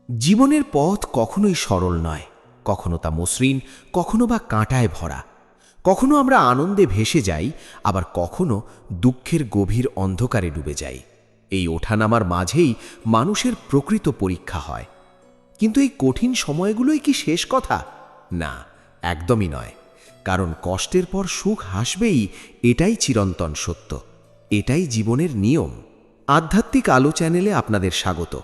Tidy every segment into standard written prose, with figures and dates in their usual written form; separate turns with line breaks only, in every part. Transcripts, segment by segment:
জীবনের পথ কখনোই সরল নয়, কখনো তা মসৃণ, কখনো বা কাঁটায় ভরা। কখনো আমরা আনন্দে ভেসে যাই, আবার কখনো দুঃখের গভীর অন্ধকারে ডুবে যাই। এই ওঠানামার মাঝেই মানুষের প্রকৃত পরীক্ষা হয়। কিন্তু এই কঠিন সময়গুলোই কি শেষ কথা? না, একদমই নয়। কারণ কষ্টের পর সুখ হাসবেই, এটাই চিরন্তন সত্য, এটাই জীবনের নিয়ম। আধ্যাত্মিক আলো চ্যানেলে আপনাদের স্বাগত।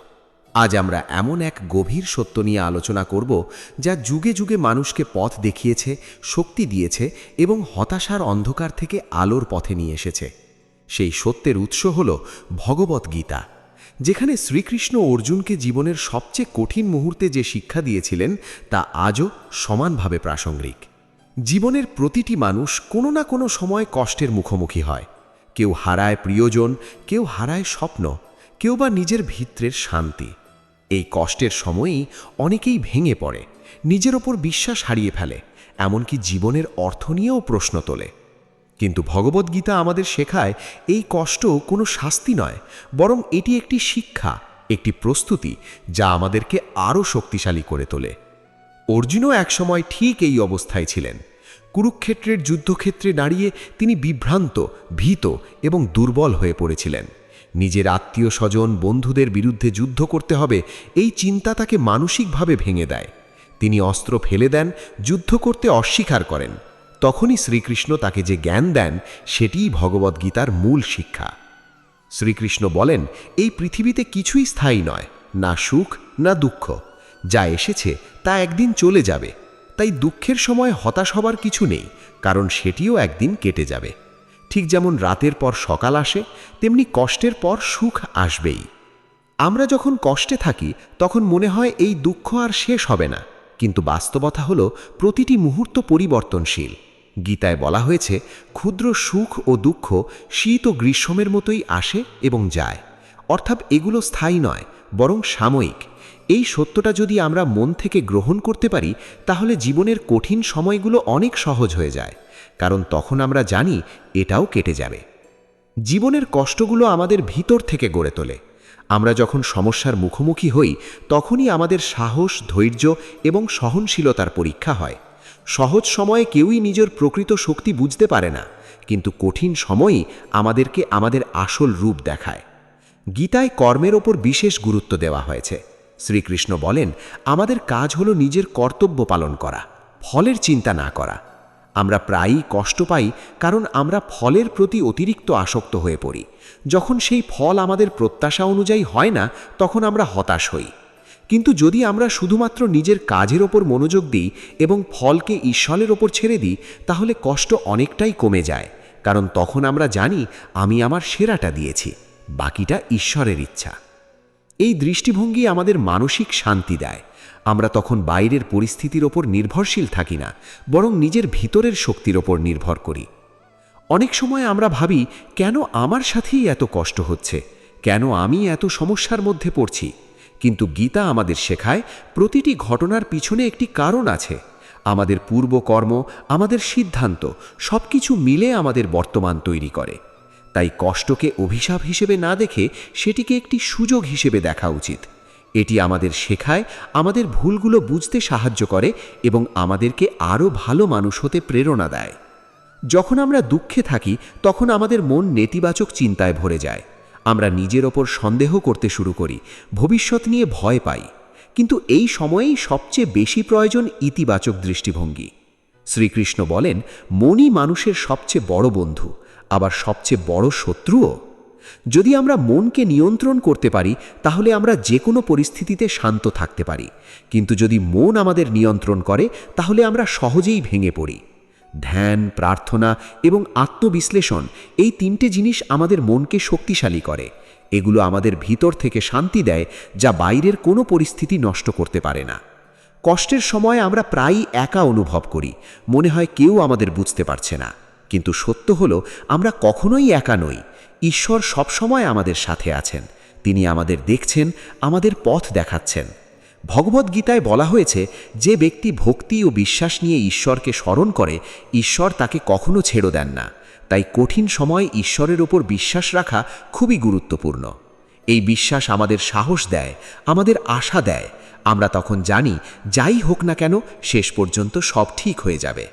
আজ আমরা এমন এক গভীর সত্য নিয়ে আলোচনা করব, যা যুগে যুগে মানুষকে পথ দেখিয়েছে, শক্তি দিয়েছে এবং হতাশার অন্ধকার থেকে আলোর পথে নিয়ে এসেছে। সেই সত্যের উৎস হল ভগবদ্গীতা, যেখানে শ্রীকৃষ্ণ অর্জুনকে জীবনের সবচেয়ে কঠিন মুহূর্তে যে শিক্ষা দিয়েছিলেন তা আজও সমানভাবে প্রাসঙ্গিক। জীবনের প্রতিটি মানুষ কোনো না কোনো সময় কষ্টের মুখোমুখি হয়। কেউ হারায় প্রিয়জন, কেউ হারায় স্বপ্ন, কেউ বা নিজের ভিতরের শান্তি। এই কষ্টের সময়েই অনেকেই ভেঙে পড়ে, নিজের ওপর বিশ্বাস হারিয়ে ফেলে, এমনকি জীবনের অর্থ নিয়েও প্রশ্ন তোলে। কিন্তু ভগবদ্গীতা আমাদের শেখায় এই কষ্ট কোনো শাস্তি নয়, বরং এটি একটি শিক্ষা, একটি প্রস্তুতি, যা আমাদেরকে আরও শক্তিশালী করে তোলে। অর্জুনও একসময় ঠিক এই অবস্থায় ছিলেন। কুরুক্ষেত্রের যুদ্ধক্ষেত্রে দাঁড়িয়ে তিনি বিভ্রান্ত, ভীত এবং দুর্বল হয়ে পড়েছিলেন। নিজের আত্মীয় স্বজন, বন্ধুদের বিরুদ্ধে যুদ্ধ করতে হবে, এই চিন্তা তাকে মানসিকভাবে ভেঙে দেয়। তিনি অস্ত্র ফেলে দেন, যুদ্ধ করতে অস্বীকার করেন। তখনই শ্রীকৃষ্ণ তাকে যে জ্ঞান দেন, সেটিই ভগবদ্গীতার মূল শিক্ষা। শ্রীকৃষ্ণ বলেন, এই পৃথিবীতে কিছুই স্থায়ী নয়, না সুখ না দুঃখ। যা এসেছে তা একদিন চলে যাবে। তাই দুঃখের সময় হতাশ হবার কিছু নেই, কারণ সেটিও একদিন কেটে যাবে। ঠিক যেমন রাতের পর সকাল আসে, তেমনি কষ্টের পর সুখ আসবেই। আমরা যখন কষ্টে থাকি তখন মনে হয় এই দুঃখ আর শেষ হবে না, কিন্তু বাস্তবতা হলো প্রতিটি মুহূর্ত পরিবর্তনশীল। গীতায় বলা হয়েছে, ক্ষুদ্র সুখ ও দুঃখ শীত ও গ্রীষ্মের মতোই আসে এবং যায়। অর্থাৎ এগুলো স্থায়ী নয়, বরং সাময়িক। এই সত্যটা যদি আমরা মন থেকে গ্রহণ করতে পারি, তাহলে জীবনের কঠিন সময়গুলো অনেক সহজ হয়ে যায়, কারণ তখন আমরা জানি এটাও কেটে যাবে। জীবনের কষ্টগুলো আমাদের ভিতর থেকে গড়ে তোলে। আমরা যখন সমস্যার মুখোমুখি হই, তখনই আমাদের সাহস, ধৈর্য এবং সহনশীলতার পরীক্ষা হয়। সহজ সময়ে কেউই নিজের প্রকৃত শক্তি বুঝতে পারে না, কিন্তু কঠিন সময়ই আমাদেরকে আমাদের আসল রূপ দেখায়। গীতায় কর্মের ওপর বিশেষ গুরুত্ব দেওয়া হয়েছে। শ্রীকৃষ্ণ বলেন, আমাদের কাজ হলো নিজের কর্তব্য পালন করা, ফলের চিন্তা না করা। আমরা প্রায়ই কষ্ট পাই কারণ আমরা ফলের প্রতি অতিরিক্ত আসক্ত হয়ে পড়ি। যখন সেই ফল আমাদের প্রত্যাশা অনুযায়ী হয় না, তখন আমরা হতাশ হই। কিন্তু যদি আমরা শুধুমাত্র নিজের কাজের ওপর মনোযোগ দিই এবং ফলকে ঈশ্বরের ওপর ছেড়ে দিই, তাহলে কষ্ট অনেকটাই কমে যায়। কারণ তখন আমরা জানি আমি আমার সেরাটা দিয়েছি, বাকিটা ঈশ্বরের ইচ্ছা। এই দৃষ্টিভঙ্গি আমাদের মানসিক শান্তি দেয়। আমরা তখন বাইরের পরিস্থিতির ওপর নির্ভরশীল থাকি না, বরং নিজের ভিতরের শক্তির ওপর নির্ভর করি। অনেক সময় আমরা ভাবি, কেন আমার সাথেই এত কষ্ট হচ্ছে, কেন আমি এত সমস্যার মধ্যে পড়ছি। কিন্তু গীতা আমাদের শেখায়, প্রতিটি ঘটনার পিছনে একটি কারণ আছে। আমাদের পূর্বকর্ম, আমাদের সিদ্ধান্ত, সবকিছু মিলে আমাদের বর্তমান তৈরি করে। তাই কষ্টকে অভিশাপ হিসেবে না দেখে সেটিকে একটি সুযোগ হিসেবে দেখা উচিত। এটি আমাদের শেখায়, আমাদের ভুলগুলো বুঝতে সাহায্য করে এবং আমাদেরকে আরও ভালো মানুষ হতে প্রেরণা দেয়। যখন আমরা দুঃখে থাকি, তখন আমাদের মন নেতিবাচক চিন্তায় ভরে যায়। আমরা নিজের ওপর সন্দেহ করতে শুরু করি, ভবিষ্যৎ নিয়ে ভয় পাই। কিন্তু এই সময়েই সবচেয়ে বেশি প্রয়োজন ইতিবাচক দৃষ্টিভঙ্গি। শ্রীকৃষ্ণ বলেন, মনই মানুষের সবচেয়ে বড় বন্ধু, আবার সবচেয়ে বড় শত্রুও। যদি আমরা মনকে নিয়ন্ত্রণ করতে পারি, তাহলে আমরা যে কোনো পরিস্থিতিতে শান্ত থাকতে পারি। কিন্তু যদি মন আমাদের নিয়ন্ত্রণ করে, তাহলে আমরা সহজেই ভেঙে পড়ি। ধ্যান, প্রার্থনা এবং আত্মবিশ্লেষণ, এই তিনটে জিনিস আমাদের মনকে শক্তিশালী করে। এগুলো আমাদের ভিতর থেকে শান্তি দেয়, যা বাইরের কোনো পরিস্থিতি নষ্ট করতে পারে না। কষ্টের সময় আমরা প্রায়ই একা অনুভব করি, মনে হয় কেউ আমাদের বুঝতে পারছে না। কিন্তু সত্য হলো, আমরা কখনোই একা নই। ঈশ্বর সবসময় আমাদের সাথে আছেন। তিনি আমাদের দেখছেন, আমাদের পথ দেখাচ্ছেন। ভগবদ্গীতায় বলা হয়েছে, যে ব্যক্তি ভক্তি ও বিশ্বাস নিয়ে ঈশ্বরকে স্মরণ করে, ঈশ্বর তাকে কখনো ছেড়ে দেন না। তাই কঠিন সময়ে ঈশ্বরের ওপর বিশ্বাস রাখা খুবই গুরুত্বপূর্ণ। এই বিশ্বাস আমাদের সাহস দেয়, আমাদের আশা দেয়, আমরা তখন জানি যাই হোক না কেন শেষ পর্যন্ত সব ঠিক হয়ে যাবে।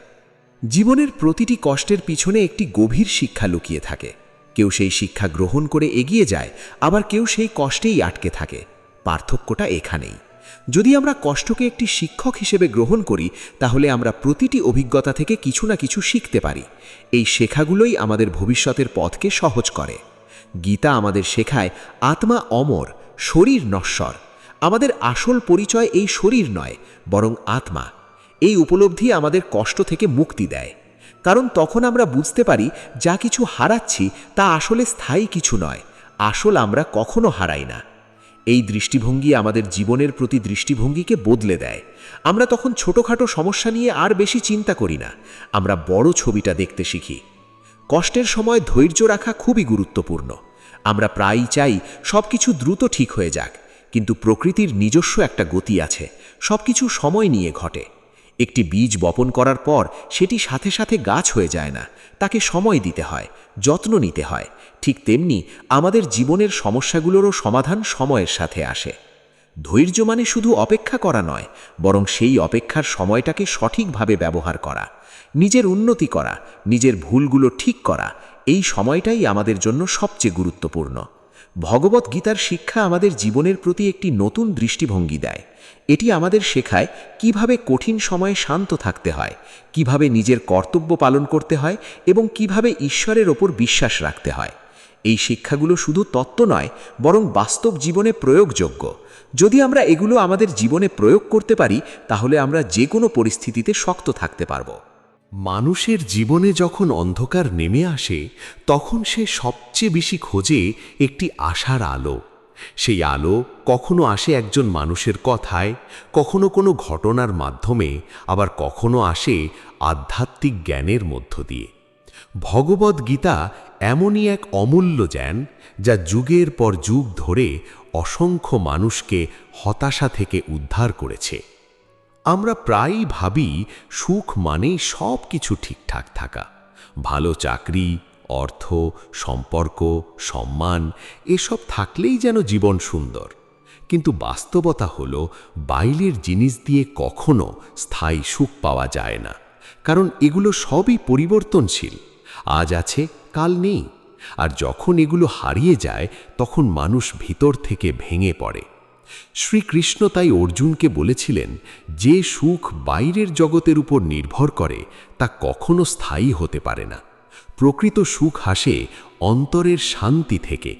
জীবনের প্রতিটি কষ্টের পিছনে একটি গভীর শিক্ষা লুকিয়ে থাকে। কেউ সেই শিক্ষা গ্রহণ করে এগিয়ে যায়, আবার কেউ সেই কষ্টেই আটকে থাকে। পার্থক্যটা এখানেই। যদি আমরা কষ্টকে একটি শিক্ষক হিসেবে গ্রহণ করি, তাহলে আমরা প্রতিটি অভিজ্ঞতা থেকে কিছু না কিছু শিখতে পারি। এই শেখাগুলোই আমাদের ভবিষ্যতের পথকে সহজ করে। গীতা আমাদের শেখায় আত্মা অমর, শরীর নশ্বর। আমাদের আসল পরিচয় এই শরীর নয়, বরং আত্মা। এই উপলব্ধি আমাদের কষ্ট থেকে মুক্তি দেয়, কারণ তখন আমরা বুঝতে পারি যা কিছু হারাচ্ছি তা আসলে স্থায়ী কিছু নয়, আসল আমরা কখনো হারাই না। এই দৃষ্টিভঙ্গি আমাদের জীবনের প্রতি দৃষ্টিভঙ্গিকে বদলে দেয়। আমরা তখন ছোটখাটো সমস্যা নিয়ে আর বেশি চিন্তা করি না, আমরা বড় ছবিটা দেখতে শিখি। কষ্টের সময় ধৈর্য রাখা খুবই গুরুত্বপূর্ণ। আমরা প্রায়ই চাই সব কিছু দ্রুত ঠিক হয়ে যাক, কিন্তু প্রকৃতির নিজস্ব একটা গতি আছে, সব কিছু সময় নিয়ে ঘটে। একটি বীজ বপন করার পর সেটি সাথে সাথে গাছ হয়ে যায় না, তাকে সময় দিতে হয়, যত্ন নিতে হয়। ঠিক তেমনি আমাদের জীবনের সমস্যাগুলোরও সমাধান সময়ের সাথে আসে। ধৈর্য মানে শুধু অপেক্ষা করা নয়, বরং সেই অপেক্ষার সময়টাকে সঠিকভাবে ব্যবহার করা, নিজের উন্নতি করা, নিজের ভুলগুলো ঠিক করা। এই সময়টাই আমাদের জন্য সবচেয়ে গুরুত্বপূর্ণ। ভগবত গীতার শিক্ষা আমাদের জীবনের প্রতি একটি নতুন দৃষ্টিভঙ্গি দেয়। এটি আমাদের শেখায় কিভাবে কঠিন সময়ে শান্ত থাকতে হয়, কিভাবে নিজের কর্তব্য পালন করতে হয় এবং কিভাবে ঈশ্বরের ওপর বিশ্বাস রাখতে হয়। এই শিক্ষাগুলো শুধু তত্ত্ব নয়, বরং বাস্তব জীবনে প্রয়োগযোগ্য। যদি আমরা এগুলো আমাদের জীবনে প্রয়োগ করতে পারি, তাহলে আমরা যে কোনো পরিস্থিতিতে শক্ত থাকতে পারব।
মানুষের জীবনে যখন অন্ধকার নেমে আসে, তখন সে সবচেয়ে বেশি খোঁজে একটি আশার আলো। সেই আলো কখনো আসে একজন মানুষের কথায়, কখনো কোনো ঘটনার মাধ্যমে, আবার কখনো আসে আধ্যাত্মিক জ্ঞানের মধ্য দিয়ে। ভগবদ গীতা এমনই এক অমূল্য জ্ঞান, যা যুগের পর যুগ ধরে অসংখ্য মানুষকে হতাশা থেকে উদ্ধার করেছে। আমরা প্রায়ই ভাবি সুখ মানেই সব কিছু ঠিকঠাক থাকা, ভালো চাকরি, অর্থ, সম্পর্ক, সম্মান, এসব থাকলেই যেন জীবন সুন্দর। কিন্তু বাস্তবতা হলো, বাইরের জিনিস দিয়ে কখনো স্থায়ী সুখ পাওয়া যায় না, কারণ এগুলো সবই পরিবর্তনশীল। আজ আছে, কাল নেই। আর যখন এগুলো হারিয়ে যায়, তখন মানুষ ভিতর থেকে ভেঙে পড়ে। শ্রীকৃষ্ণ তাই অর্জুনকে বলেছিলেন, যে সুখ বাইরের জগতের উপর নির্ভর করে তা কখনো স্থায়ী হতে পারে না। প্রকৃত সুখ আসে অন্তরের শান্তি থেকে,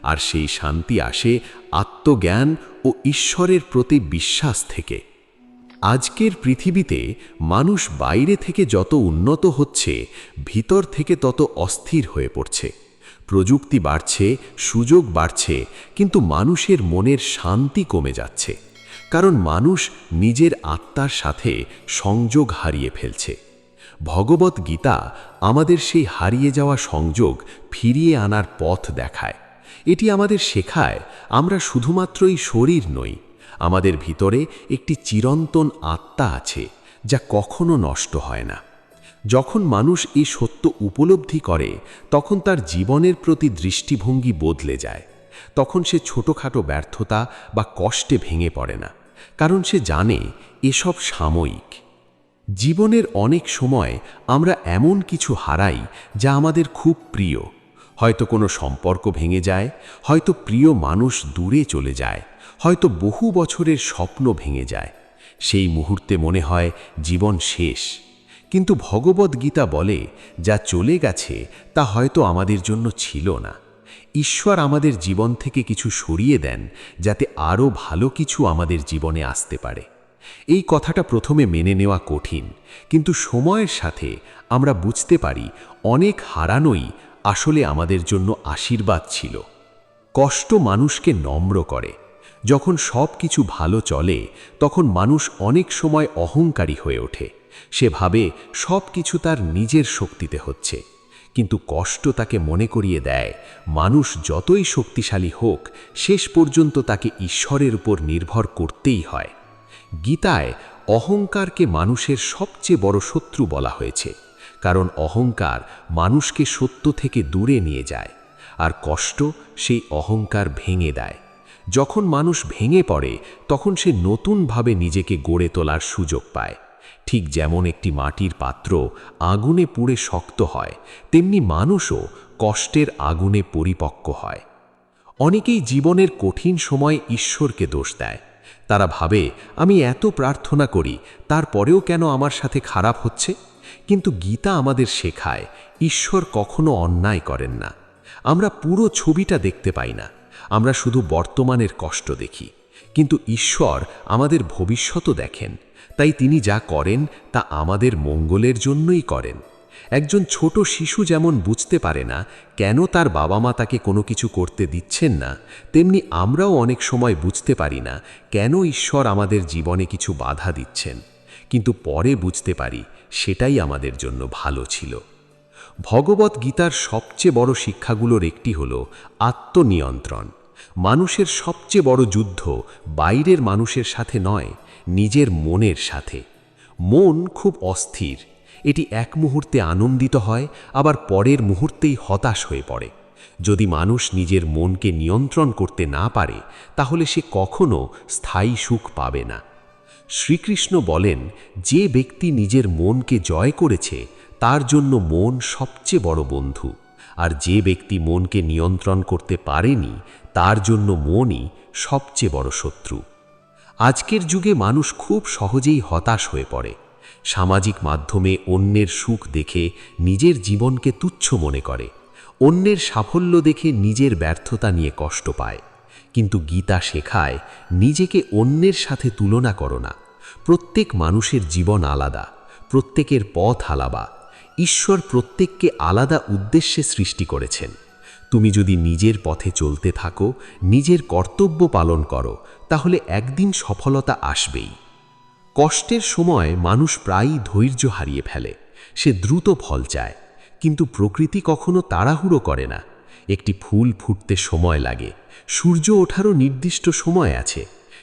আর সেই শান্তি আসে আত্মজ্ঞান ও ঈশ্বরের প্রতি বিশ্বাস থেকে। আজকের পৃথিবীতে মানুষ বাইরে থেকে যত উন্নত হচ্ছে, ভিতর থেকে তত অস্থির হয়ে পড়ছে। প্রযুক্তি বাড়ছে, সুযোগ বাড়ছে, কিন্তু মানুষের মনের শান্তি কমে যাচ্ছে, কারণ মানুষ নিজের আত্মার সাথে সংযোগ হারিয়ে ফেলছে। ভগবত গীতা আমাদের সেই হারিয়ে যাওয়া সংযোগ ফিরিয়ে আনার পথ দেখায়। এটি আমাদের শেখায় আমরা শুধুমাত্রই শরীর নই, আমাদের ভিতরে একটি চিরন্তন আত্মা আছে, যা কখনো নষ্ট হয় না। যখন মানুষ এই সত্য উপলব্ধি করে, তখন তার জীবনের প্রতি দৃষ্টিভঙ্গি বদলে যায়। তখন সে ছোটখাটো ব্যর্থতা বা কষ্টে ভেঙে পড়ে না, কারণ সে জানে এসব সাময়িক। জীবনের অনেক সময় আমরা এমন কিছু হারাই যা আমাদের খুব প্রিয়। হয়তো কোনো সম্পর্ক ভেঙে যায়, হয়তো প্রিয় মানুষ দূরে চলে যায়, হয়তো বহু বছরের স্বপ্ন ভেঙে যায়। সেই মুহূর্তে মনে হয় জীবন শেষ। কিন্তু ভগবদ গীতা বলে, যা চলে গেছে তা হয়তো আমাদের জন্য ছিল না। ঈশ্বর আমাদের জীবন থেকে কিছু সরিয়ে দেন, যাতে আরও ভালো কিছু আমাদের জীবনে আসতে পারে। এই কথাটা প্রথমে মেনে নেওয়া কঠিন, কিন্তু সময়ের সাথে আমরা বুঝতে পারি অনেক হারানোই আসলে আমাদের জন্য আশীর্বাদ ছিল। কষ্ট মানুষকে নম্র করে। যখন সব কিছু ভালো চলে, তখন মানুষ অনেক সময় অহংকারী হয়ে ওঠে। সে ভাবে সব কিছু তার নিজের শক্তিতে হচ্ছে, কিন্তু কষ্ট তাকে মনে করিয়ে দেয়, মানুষ যতই শক্তিশালী হোক, শেষ পর্যন্ত তাকে ঈশ্বরের উপর নির্ভর করতেই হয়। গীতায় অহংকারকে মানুষের সবচেয়ে বড় শত্রু বলা হয়েছে, কারণ অহংকার মানুষকে সত্য থেকে দূরে নিয়ে যায়, আর কষ্ট সেই অহংকার ভেঙে দেয়। যখন মানুষ ভেঙে পড়ে তখন সে নতুনভাবে নিজেকে গড়ে তোলার সুযোগ পায়। ঠিক যেমন একটি মাটির পাত্র আগুনে পুড়ে শক্ত হয়, তেমনি মানুষও কষ্টের আগুনে পরিপক্ক হয়। অনেকেই জীবনের কঠিন সময় ঈশ্বরকে দোষ দেয়। তারা ভাবে, আমি এত প্রার্থনা করি, তারপরেও কেন আমার সাথে খারাপ হচ্ছে? কিন্তু গীতা আমাদের শেখায়, ঈশ্বর কখনো অন্যায় করেন না। আমরা পুরো ছবিটা দেখতে পাই না, আমরা শুধু বর্তমানের কষ্ট দেখি। কিন্তু ঈশ্বর আমাদের ভবিষ্যতও দেখেন, তাই তিনি যা করেন তা আমাদের মঙ্গলের জন্যই করেন। একজন ছোট শিশু যেমন বুঝতে পারে না কেন তার বাবা মা তাকে কোনো কিছু করতে দিচ্ছেন না, তেমনি আমরাও অনেক সময় বুঝতে পারি না কেন ঈশ্বর আমাদের জীবনে কিছু বাধা দিচ্ছেন, কিন্তু পরে বুঝতে পারি সেটাই আমাদের জন্য ভালো ছিল। ভগবত গীতার সবচেয়ে বড় শিক্ষাগুলোর একটি হল আত্মনিয়ন্ত্রণ। মানুষের সবচেয়ে বড় যুদ্ধ বাইরের মানুষের সাথে নয়, নিজের মনের সাথে। মন খুব অস্থির, এটি এক মুহূর্তে আনন্দিত হয়, আবার পরের মুহূর্তেই হতাশ হয়ে পড়ে। যদি মানুষ নিজের মনকে নিয়ন্ত্রণ করতে না পারে, তাহলে সে কখনো স্থায়ী সুখ পাবে না। শ্রীকৃষ্ণ বলেন, যে ব্যক্তি নিজের মনকে জয় করেছে তার জন্য মন সবচেয়ে বড় বন্ধু, আর যে ব্যক্তি মনকে নিয়ন্ত্রণ করতে পারেনি তার জন্য মনই সবচেয়ে বড় শত্রু। আজকের যুগে মানুষ খুব সহজেই হতাশ হয়ে পড়ে। সামাজিক মাধ্যমে অন্যের সুখ দেখে নিজের জীবনকে তুচ্ছ মনে করে, অন্যের সাফল্য দেখে নিজের ব্যর্থতা নিয়ে কষ্ট পায়। কিন্তু গীতা শেখায়, নিজেকে অন্যের সাথে তুলনা করো না। প্রত্যেক মানুষের জীবন আলাদা, প্রত্যেকের পথ আলাদা। ঈশ্বর প্রত্যেককে আলাদা উদ্দেশ্যে সৃষ্টি করেছেন। তুমি যদি নিজের পথে চলতে থাকো, নিজের কর্তব্য পালন করো, তাহলে একদিন সফলতা আসবেই। কষ্টের সময় মানুষ প্রায়ই ধৈর্য হারিয়ে ফেলে, সে দ্রুত ফল চায়। কিন্তু প্রকৃতি কখনো তাড়াহুড়ো করে না। একটি ফুল ফুটতে সময় লাগে, সূর্য ওঠারও নির্দিষ্ট সময় আছে।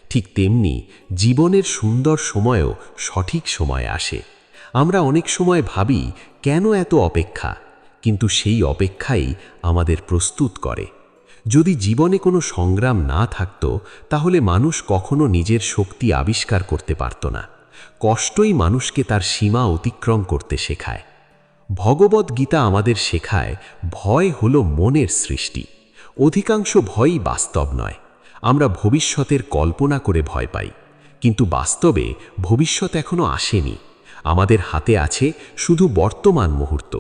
ঠিক তেমনি জীবনের সুন্দর সময়ও সঠিক সময় আসে। আমরা অনেক সময় ভাবি, কেন এত অপেক্ষা? কিন্তু সেই অপেক্ষাই আমাদের প্রস্তুত করে। যদি জীবনে কোনো সংগ্রাম না থাকতো, তাহলে মানুষ কখনো নিজের শক্তি আবিষ্কার করতে পারত না। কষ্টই মানুষকে তার সীমা অতিক্রম করতে শেখায়। ভগবত গীতা আমাদের শেখায়, ভয় হলো মনের সৃষ্টি। অধিকাংশ ভয়ই বাস্তব নয়। আমরা ভবিষ্যতের কল্পনা করে ভয় পাই, কিন্তু বাস্তবে ভবিষ্যৎ এখনো আসেনি। আমাদের হাতে আছে শুধু বর্তমান মুহূর্ত।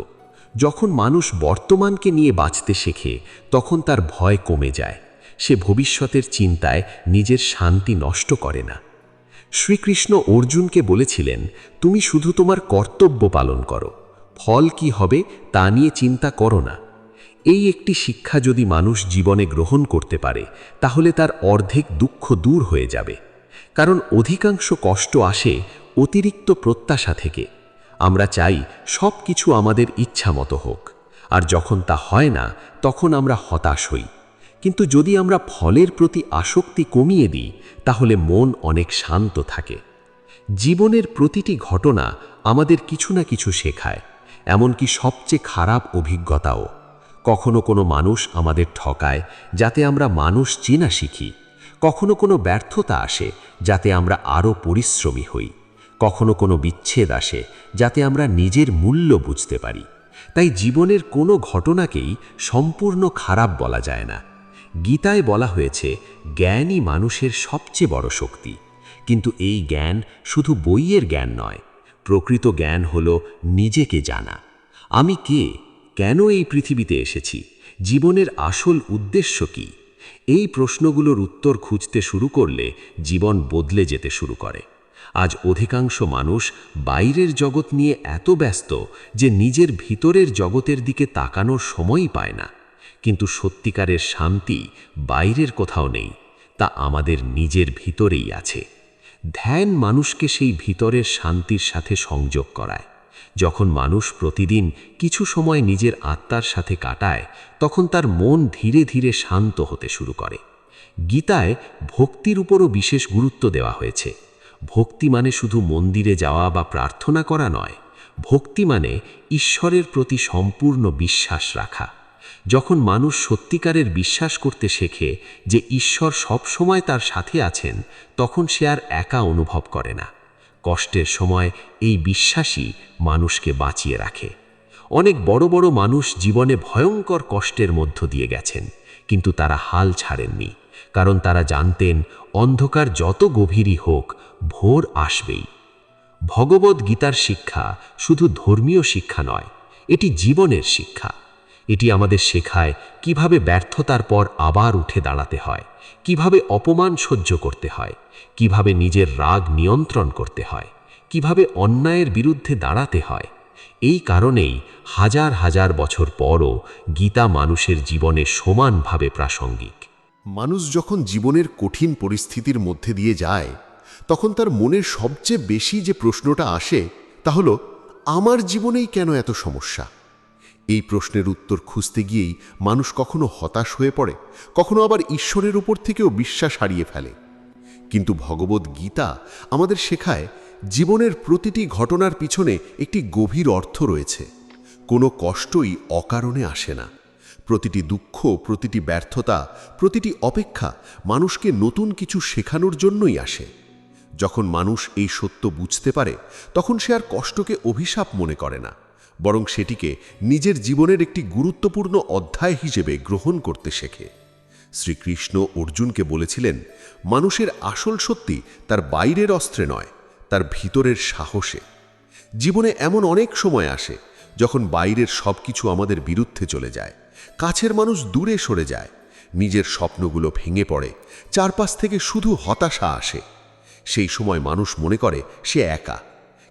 যখন মানুষ বর্তমানকে নিয়ে বাঁচতে শেখে, তখন তার ভয় কমে যায়। সে ভবিষ্যতের চিন্তায় নিজের শান্তি নষ্ট করে না। শ্রীকৃষ্ণ অর্জুনকে বলেছিলেন, তুমি শুধু তোমার কর্তব্য পালন করো, ফল কি হবে তা নিয়ে চিন্তা করো না। এই একটি শিক্ষা যদি মানুষ জীবনে গ্রহণ করতে পারে, তাহলে তার অর্ধেক দুঃখ দূর হয়ে যাবে। কারণ অধিকাংশ কষ্ট আসে অতিরিক্ত প্রত্যাশা থেকে। আমরা চাই সব কিছু আমাদের ইচ্ছা মতো হোক, আর যখন তা হয় না, তখন আমরা হতাশ হই। কিন্তু যদি আমরা ফলের প্রতি আসক্তি কমিয়ে দিই, তাহলে মন অনেক শান্ত থাকে। জীবনের প্রতিটি ঘটনা আমাদের কিছু না কিছু শেখায়, এমনকি সবচেয়ে খারাপ অভিজ্ঞতাও। কখনো কোনো মানুষ আমাদের ঠকায়, যাতে আমরা মানুষ চেনা শিখি। কখনো কোনো ব্যর্থতা আসে, যাতে আমরা আরও পরিশ্রমী হই। কখনো কোনো বিচ্ছেদ আসে, যাতে আমরা নিজের মূল্য বুঝতে পারি। তাই জীবনের কোনো ঘটনাকেই সম্পূর্ণ খারাপ বলা যায় না। গীতায় বলা হয়েছে, জ্ঞানই মানুষের সবচেয়ে বড় শক্তি। কিন্তু এই জ্ঞান শুধু বইয়ের জ্ঞান নয়। প্রকৃত জ্ঞান হলো নিজেকে জানা। আমি কে? কেন এই পৃথিবীতে এসেছি? জীবনের আসল উদ্দেশ্য কি? এই প্রশ্নগুলোর উত্তর খুঁজতে শুরু করলে জীবন বদলে যেতে শুরু করে। আজ অধিকাংশ মানুষ বাইরের জগৎ নিয়ে এত ব্যস্ত যে নিজের ভিতরের জগতের দিকে তাকানোর সময়ই পায় না। কিন্তু সত্যিকারের শান্তি বাইরের কোথাও নেই, তা আমাদের নিজের ভিতরেই আছে। ধ্যান মানুষকে সেই ভিতরের শান্তির সাথে সংযোগ করায়। যখন মানুষ প্রতিদিন কিছু সময় নিজের আত্মার সাথে কাটায়, তখন তার মন ধীরে ধীরে শান্ত হতে শুরু করে। গীতায় ভক্তির উপরও বিশেষ গুরুত্ব দেওয়া হয়েছে। ভক্তি মানে শুধু মন্দিরে যাওয়া বা প্রার্থনা করা নয়। ভক্তি মানে ঈশ্বরের প্রতি সম্পূর্ণ বিশ্বাস রাখা। যখন মানুষ সত্যিকারের বিশ্বাস করতে শেখে যে ঈশ্বর সব সময় তার সাথে আছেন, তখন সে আর একা অনুভব করে না। কষ্টের সময় এই বিশ্বাসই মানুষকে বাঁচিয়ে রাখে। অনেক বড় বড় মানুষ জীবনে ভয়ঙ্কর কষ্টের মধ্য দিয়ে গেছেন, কিন্তু তারা হাল ছাড়েননি, কারণ তারা জানতেন অন্ধকার যত গভীরই হোক, ভোর আসবেই। ভগবদ্ গীতার শিক্ষা শুধু ধর্মীয় শিক্ষা নয়, এটি জীবনের শিক্ষা। এটি আমাদের শেখায় কিভাবে ব্যর্থতার পর আবার উঠে দাঁড়াতে হয়, কিভাবে অপমান সহ্য করতে হয়, কিভাবে নিজের রাগ নিয়ন্ত্রণ করতে হয়, কিভাবে অন্যায়ের বিরুদ্ধে দাঁড়াতে হয়। এই কারণেই হাজার হাজার বছর পরও গীতা মানুষের জীবনে সমানভাবে প্রাসঙ্গিক।
মানুষ যখন জীবনের কঠিন পরিস্থিতির মধ্যে দিয়ে যায়, তখন তার মনের সবচেয়ে বেশি যে প্রশ্নটা আসে তা হলো, আমার জীবনেই কেন এত সমস্যা? এই প্রশ্নের উত্তর খুঁজতে গিয়েই মানুষ কখনো হতাশ হয়ে পড়ে, কখনো আবার ঈশ্বরের উপর থেকেও বিশ্বাস হারিয়ে ফেলে। কিন্তু ভগবদ্ গীতা আমাদের শেখায়, জীবনের প্রতিটি ঘটনার পিছনে একটি গভীর অর্থ রয়েছে। কোনো কষ্টই অকারণে আসে না। প্রতিটি দুঃখ, প্রতিটি ব্যর্থতা, প্রতিটি অপেক্ষা মানুষকে নতুন কিছু শেখানোর জন্যই আসে। যখন মানুষ এই সত্য বুঝতে পারে, তখন সে আর কষ্টকে অভিশাপ মনে করে না, বরং সেটিকে নিজের জীবনের একটি গুরুত্বপূর্ণ অধ্যায় হিসেবে গ্রহণ করতে শেখে। শ্রীকৃষ্ণ অর্জুনকে বলেছিলেন, মানুষের আসল শক্তি তার বাইরের অস্ত্রে নয়, তার ভিতরের সাহসে। জীবনে এমন অনেক সময় আসে যখন বাইরের সব কিছু আমাদের বিরুদ্ধে চলে যায়, কাছের মানুষ দূরে সরে যায়, নিজের স্বপ্নগুলো ভেঙে পড়ে, চারপাশ থেকে শুধু হতাশা আসে। সেই সময় মানুষ মনে করে সে একা।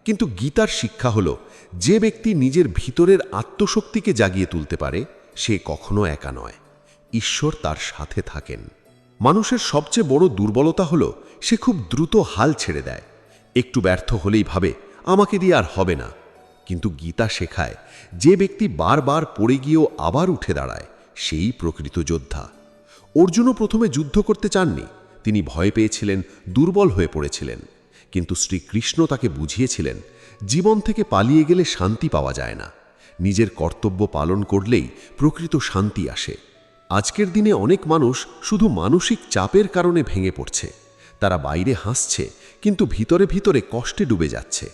কিন্তু গীতার শিক্ষা হলো, যে ব্যক্তি নিজের ভিতরের আত্মশক্তিকে জাগিয়ে তুলতে পারে, সে কখনো একা নয়। ঈশ্বর তার সাথে থাকেন। মানুষের সবচেয়ে বড় দুর্বলতা হলো, সে খুব দ্রুত হাল ছেড়ে দেয়। একটু ব্যর্থ হলেই ভাবে, আমাকে দিয়ে আর হবে না। কিন্তু গীতা শেখায়, যে ব্যক্তি বারবার পড়ে গিয়েও আবার উঠে দাঁড়ায়, সেই প্রকৃত যোদ্ধা। অর্জুনও প্রথমে যুদ্ধ করতে চাননি। তিনি ভয় পেয়েছিলেন, দুর্বল হয়ে পড়েছিলেন। কিন্তু শ্রীকৃষ্ণ তাকে বুঝিয়েছিলেন, জীবন থেকে পালিয়ে গেলে শান্তি পাওয়া যায় না, নিজের কর্তব্য পালন করলেই প্রকৃত শান্তি আসে। আজকের দিনে অনেক মানুষ শুধু মানসিক চাপের কারণে ভেঙে পড়ছে। তারা বাইরে হাসছে, কিন্তু ভিতরে ভিতরে কষ্টে ডুবে যাচ্ছে,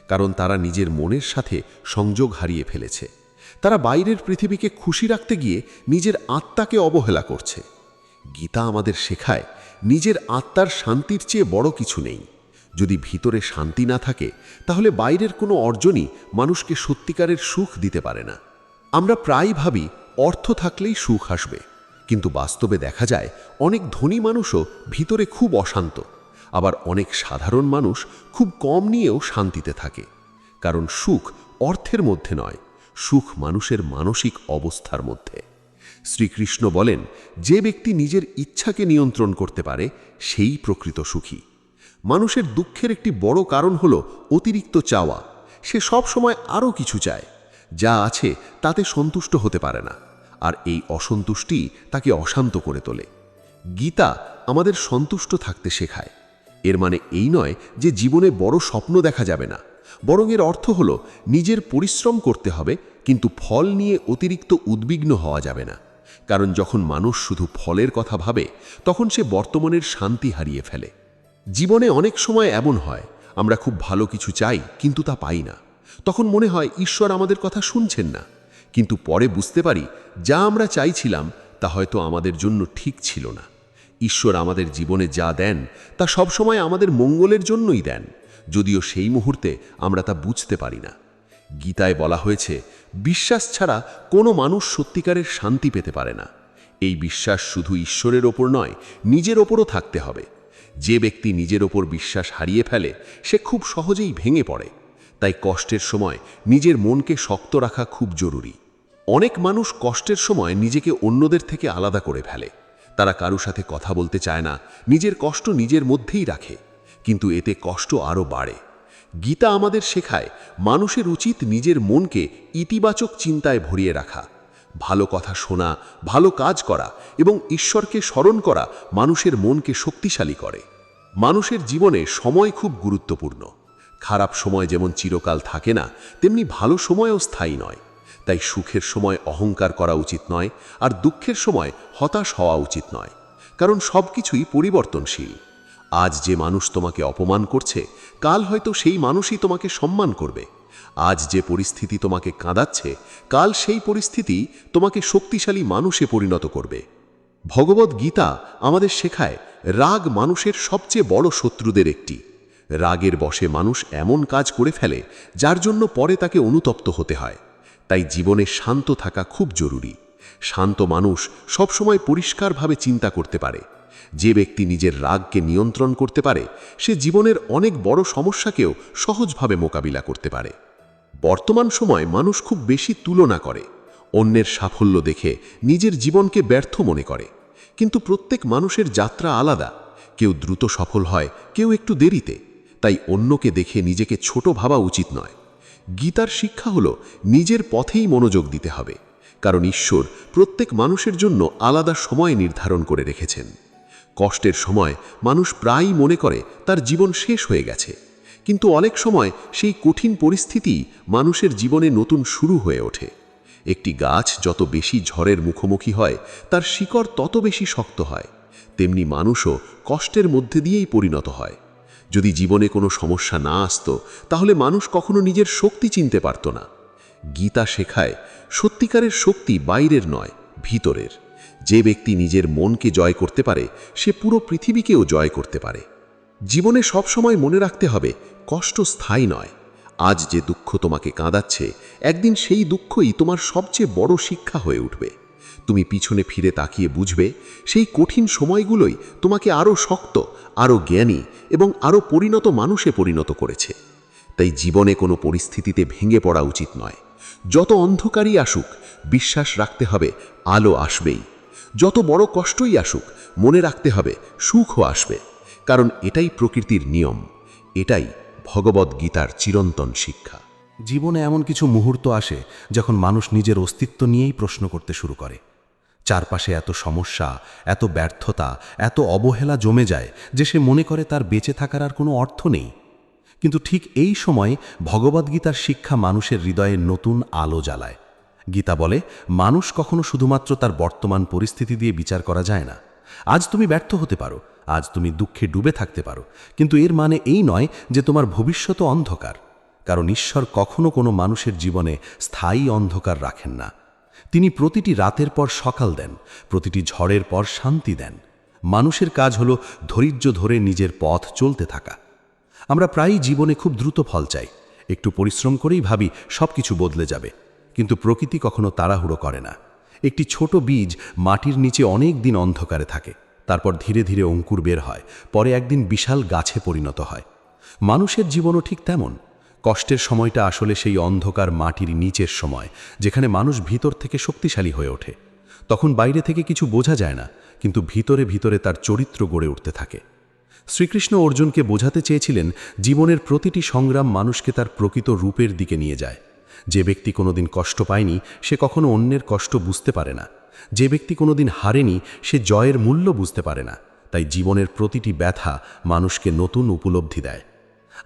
কারণ তারা নিজের মনের সাথে সংযোগ হারিয়ে ফেলেছে। তারা বাইরের পৃথিবীকে খুশি রাখতে গিয়ে নিজের আত্মাকে অবহেলা করছে। গীতা আমাদের শেখায়, নিজের আত্মার শান্তির চেয়ে বড় কিছু নেই। যদি ভিতরে শান্তি না থাকে, তাহলে বাইরের কোনো অর্জনই মানুষকে সত্যিকারের সুখ দিতে পারে না। আমরা প্রায় ভাবি অর্থ থাকলেই সুখ আসবে, কিন্তু বাস্তবে দেখা যায় অনেক ধনী মানুষও ভিতরে খুব অশান্ত, আবার অনেক সাধারণ মানুষ খুব কম নিয়েও শান্তিতে থাকে। কারণ সুখ অর্থের মধ্যে নয়, সুখ মানুষের মানসিক অবস্থার মধ্যে। শ্রীকৃষ্ণ বলেন, যে ব্যক্তি নিজের ইচ্ছাকে নিয়ন্ত্রণ করতে পারে, সেই প্রকৃত সুখী। মানুষের দুঃখের একটি বড় কারণ হলো অতিরিক্ত চাওয়া। সে সব সময় আরও কিছু চায়, যা আছে তাতে সন্তুষ্ট হতে পারে না, আর এই অসন্তুষ্টি তাকে অশান্ত করে তোলে। গীতা আমাদের সন্তুষ্ট থাকতে শেখায়। এর মানে এই নয় যে জীবনে বড় স্বপ্ন দেখা যাবে না, বরং এর অর্থ হলো নিজের পরিশ্রম করতে হবে, কিন্তু ফল নিয়ে অতিরিক্ত উদ্বিগ্ন হওয়া যাবে না। কারণ যখন মানুষ শুধু ফলের কথা ভাবে, তখন সে বর্তমানের শান্তি হারিয়ে ফেলে। জীবনে অনেক সময় এমন হয়, আমরা খুব ভালো কিছু চাই কিন্তু তা পাই না। তখন মনে হয় ঈশ্বর আমাদের কথা শুনছেন না। কিন্তু পরে বুঝতে পারি, যা আমরা চাইছিলাম তা হয়তো আমাদের জন্য ঠিক ছিল না। ঈশ্বর আমাদের জীবনে যা দেন তা সবসময় আমাদের মঙ্গলের জন্যই দেন, যদিও সেই মুহূর্তে আমরা তা বুঝতে পারি না। গীতায় বলা হয়েছে, বিশ্বাস ছাড়া কোনো মানুষ সত্যিকারের শান্তি পেতে পারে না। এই বিশ্বাস শুধু ঈশ্বরের ওপর নয়, নিজের ওপরও থাকতে হবে। যে ব্যক্তি নিজের ওপর বিশ্বাস হারিয়ে ফেলে, সে খুব সহজেই ভেঙে পড়ে। তাই কষ্টের সময় নিজের মনকে শক্ত রাখা খুব জরুরি। অনেক মানুষ কষ্টের সময় নিজেকে অন্যদের থেকে আলাদা করে ফেলে। তারা কারো সাথে কথা বলতে চায় না, নিজের কষ্ট নিজের মধ্যেই রাখে, কিন্তু এতে কষ্ট আরও বাড়ে। গীতা আমাদের শেখায়, মানুষের উচিত নিজের মনকে ইতিবাচক চিন্তায় ভরিয়ে রাখা। ভালো কথা শোনা, ভালো কাজ করা এবং ঈশ্বরকে স্মরণ করা মানুষের মনকে শক্তিশালী করে। মানুষের জীবনে সময় খুব গুরুত্বপূর্ণ। খারাপ সময় যেমন চিরকাল থাকে না, তেমনি ভালো সময়ও স্থায়ী নয়। তাই সুখের সময় অহংকার করা উচিত নয়, আর দুঃখের সময় হতাশ হওয়া উচিত নয়, কারণ সব কিছুই পরিবর্তনশীল। আজ যে মানুষ তোমাকে অপমান করছে, কাল হয়তো সেই মানুষই তোমাকে সম্মান করবে। আজ যে পরিস্থিতি তোমাকে কাঁদাচ্ছে, কাল সেই পরিস্থিতি তোমাকে শক্তিশালী মানুষে পরিণত করবে। ভগবদ্ গীতা আমাদের শেখায়, রাগ মানুষের সবচেয়ে বড় শত্রুদের একটি। রাগের বশে মানুষ এমন কাজ করে ফেলে যার জন্য পরে তাকে অনুতপ্ত হতে হয়। তাই জীবনে শান্ত থাকা খুব জরুরি। শান্ত মানুষ সবসময় পরিষ্কারভাবে চিন্তা করতে পারে। যে ব্যক্তি নিজের রাগকে নিয়ন্ত্রণ করতে পারে, সে জীবনের অনেক বড় সমস্যাকেও সহজভাবে মোকাবিলা করতে পারে। বর্তমান সময় মানুষ খুব বেশি তুলনা করে, অন্যের সাফল্য দেখে নিজের জীবনকে ব্যর্থ মনে করে। কিন্তু প্রত্যেক মানুষের যাত্রা আলাদা, কেউ দ্রুত সফল হয়, কেউ একটু দেরিতে। তাই অন্যকে দেখে নিজেকে ছোট ভাবা উচিত নয়। গীতার শিক্ষা হলো নিজের পথেই মনোযোগ দিতে হবে, কারণ ঈশ্বর প্রত্যেক মানুষের জন্য আলাদা সময় নির্ধারণ করে রেখেছেন। কষ্টের সময় মানুষ প্রায়ই মনে করে তার জীবন শেষ হয়ে গেছে, কিন্তু অনেক সময় সেই কঠিন পরিস্থিতি মানুষের জীবনে নতুন শুরু হয়ে ওঠে। একটি গাছ যত বেশি ঝড়ের মুখোমুখি হয়, তার শিকড় তত বেশি শক্ত হয়। তেমনি মানুষও কষ্টের মধ্যে দিয়েই পরিণত হয়। যদি জীবনে কোনো সমস্যা না আসতো, তাহলে মানুষ কখনো নিজের শক্তি চিনতে পারত না। গীতা শেখায়, সত্যিকারের শক্তি বাইরের নয়, ভিতরের। যে ব্যক্তি নিজের মনকে জয় করতে পারে, সে পুরো পৃথিবীকেও জয় করতে পারে। জীবনে সবসময় মনে রাখতে হবে, কষ্ট স্থায়ী নয়। আজ যে দুঃখ তোমাকে কাঁদাচ্ছে, একদিন সেই দুঃখই তোমার সবচেয়ে বড় শিক্ষা হয়ে উঠবে। তুমি পিছনে ফিরে তাকিয়ে বুঝবে, সেই কঠিন সময়গুলোই তোমাকে আরও শক্ত, আরও জ্ঞানী এবং আরও পরিণত মানুষে পরিণত করেছে। তাই জীবনে কোনো পরিস্থিতিতে ভেঙে পড়া উচিত নয়। যত অন্ধকারই আসুক, বিশ্বাস রাখতে হবে আলো আসবেই। যত বড় কষ্টই আসুক, মনে রাখতে হবে সুখও আসবে, কারণ এটাই প্রকৃতির নিয়ম। এটাই ভগবদ্ গীতার চিরন্তন শিক্ষা।
জীবনে এমন কিছু মুহূর্ত আসে যখন মানুষ নিজের অস্তিত্ব নিয়েই প্রশ্ন করতে শুরু করে। চারপাশে এত সমস্যা, এত ব্যর্থতা, এত অবহেলা জমে যায় যে সে মনে করে তার বেঁচে থাকার আর কোনো অর্থ নেই। কিন্তু ঠিক এই সময় ভগবদ্গীতার শিক্ষা মানুষের হৃদয়ে নতুন আলো জ্বালায়। গীতা বলে, মানুষ কখনো শুধুমাত্র তার বর্তমান পরিস্থিতি দিয়ে বিচার করা যায় না। আজ তুমি ব্যর্থ হতে পারো, আজ তুমি দুঃখে ডুবে থাকতে পারো, কিন্তু এর মানে এই নয় যে তোমার ভবিষ্যৎ অন্ধকার। কারণ ঈশ্বর কখনো কোনো মানুষের জীবনে স্থায়ী অন্ধকার রাখেন না। তিনি প্রতিটি রাতের পর সকাল দেন, প্রতিটি ঝড়ের পর শান্তি দেন। মানুষের কাজ হলো ধৈর্য ধরে নিজের পথ চলতে থাকা। আমরা প্রায়ই জীবনে খুব দ্রুত ফল চাই, একটু পরিশ্রম করেই ভাবি সব কিছু বদলে যাবে। কিন্তু প্রকৃতি কখনো তাড়াহুড়ো করে না। একটি ছোট বীজ মাটির নিচে অনেক দিন অন্ধকারে থাকে, তারপর ধীরে ধীরে অঙ্কুর বের হয়, পরে একদিন বিশাল গাছে পরিণত হয়। মানুষের জীবনও ঠিক তেমন। কষ্টের সময়টা আসলে সেই অন্ধকার মাটির নিচের সময়, যেখানে মানুষ ভিতর থেকে শক্তিশালী হয়ে ওঠে। তখন বাইরে থেকে কিছু বোঝা যায় না, কিন্তু ভিতরে ভিতরে তার চরিত্র গড়ে উঠতে থাকে। শ্রীকৃষ্ণ অর্জুনকে বোঝাতে চেয়েছিলেন, জীবনের প্রতিটি সংগ্রাম মানুষকে তার প্রকৃত রূপের দিকে নিয়ে যায়। যে ব্যক্তি কোনোদিন কষ্ট পায়নি, সে কখনো অন্যের কষ্ট বুঝতে পারে না। যে ব্যক্তি কোনোদিন হারেনি, সে জয়ের মূল্য বুঝতে পারে না। তাই জীবনের প্রতিটি ব্যথা মানুষকে নতুন উপলব্ধি দেয়।